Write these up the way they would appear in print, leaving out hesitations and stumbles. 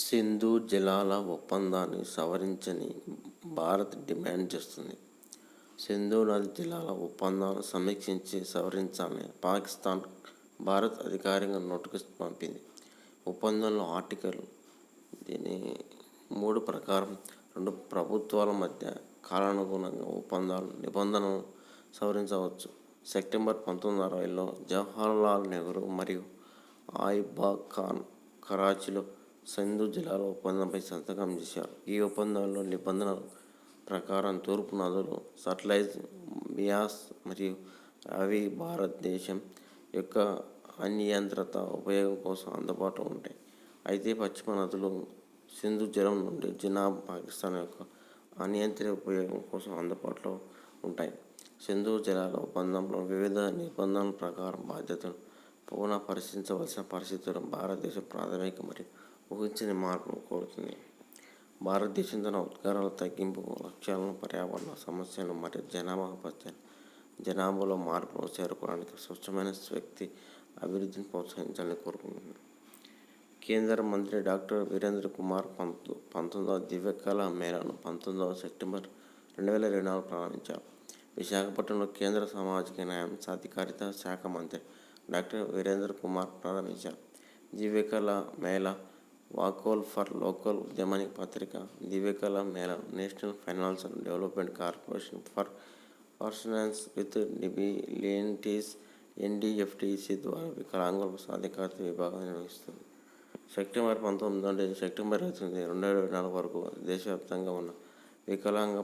సింధు జలాల ఒప్పందాన్ని సవరించని భారత్ డిమాండ్ చేస్తుంది. సింధు నదీ జలాల ఒప్పందాన్ని సమీక్షించి సవరించాలని పాకిస్థాన్ భారత్ అధికారికంగా నోటీసు పంపింది. ఒప్పందంలో ఆర్టికల్ 3 ప్రకారం రెండు ప్రభుత్వాల మధ్య కాలానుగుణంగా ఒప్పందాలు నిబంధనలను సవరించవచ్చు. సెప్టెంబర్ 1960లో జవహర్లాల్ నెహ్రూ మరియు అయూబ్ ఖాన్ కరాచీలో సింధు జలాల ఒప్పందంపై సంతకం చేశారు. ఈ ఒప్పందంలో నిబంధనల ప్రకారం తూర్పు నదులు, సట్లెజ్, బియాస్ మరియు రావి భారతదేశం యొక్క అనియంత్రిత ఉపయోగం కోసం అందుబాటులో ఉంటాయి. అయితే పశ్చిమ నదులు సింధు జలం నుండి జినాబ్, పాకిస్థాన్ యొక్క అనియంత్రిత ఉపయోగం కోసం అందుబాటులో ఉంటాయి. సింధు జలాల ఒప్పందంలో వివిధ నిబంధనల ప్రకారం బాధ్యతను పునః పరిశీలించవలసిన పరిస్థితుల్లో భారతదేశం ప్రాథమిక మరియు ఊహించని మార్పును కోరుతుంది. భారతదేశం తన ఉద్గారాల తగ్గింపు లక్ష్యాలను, పర్యావరణ సమస్యలను మరియు జనాభాలో మార్పును చేరుకోవడానికి స్వచ్ఛమైన శక్తి అభివృద్ధిని ప్రోత్సహించాలని కోరుకుంటుంది. కేంద్ర మంత్రి డాక్టర్ వీరేంద్ర కుమార్ 19వ దివ్యకళ మేళాను 19 సెప్టెంబర్ 2024 ప్రారంభించారు. విశాఖపట్నంలో కేంద్ర సామాజిక న్యాయం సాధికారిత శాఖ మంత్రి డాక్టర్ వీరేంద్ర కుమార్ ప్రారంభించారు. Divyakala Mela vocal for local ఉద్యమానికి పత్రిక. Divyakala Mela national financial development corporation for persons with disabilities NDFDC ద్వారా వికలాంగుల సాధికారత విభాగాన్ని నిర్వహిస్తుంది. సెప్టెంబర్ 19 నుండి సెప్టెంబర్ 29, 2024 వరకు దేశవ్యాప్తంగా ఉన్న వికలాంగ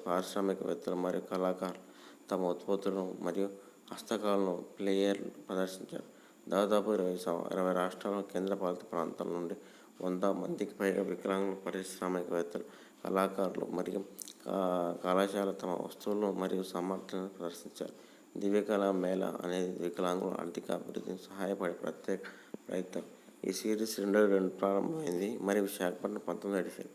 పారిశ్రామికవేత్తలు మరియు కళాకారులు తమ ఉత్పత్తులను మరియు హస్తకళలను ఫ్లెయిర్లు ప్రదర్శించారు. దాదాపు 20 రాష్ట్రాలు, కేంద్రపాలిత ప్రాంతాల నుండి 100 మందికి పైగా వికలాంగుల పారిశ్రామికవేత్తలు, కళాకారులు మరియు కళాశాల తమ వస్తువులను మరియు సామర్థ్యాలను ప్రదర్శించారు. దివ్యకళ మేళా అనేది వికలాంగుల ఆర్థిక అభివృద్ధికి సహాయపడే ప్రత్యేక ప్రయత్నం. ఈ సిరీస్ 2002 ప్రారంభమైంది మరియు విశాఖపట్నం 19 ఎడిషన్.